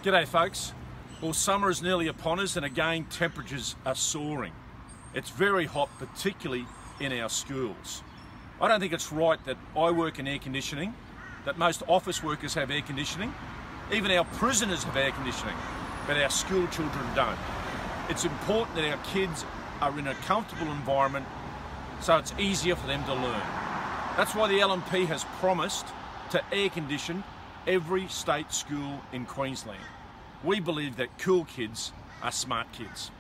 G'day folks. Well, summer is nearly upon us and again temperatures are soaring. It's very hot, particularly in our schools. I don't think it's right that I work in air conditioning, that most office workers have air conditioning, even our prisoners have air conditioning, but our school children don't. It's important that our kids are in a comfortable environment so it's easier for them to learn. That's why the LNP has promised to air condition every state school in Queensland. We believe that cool kids are smart kids.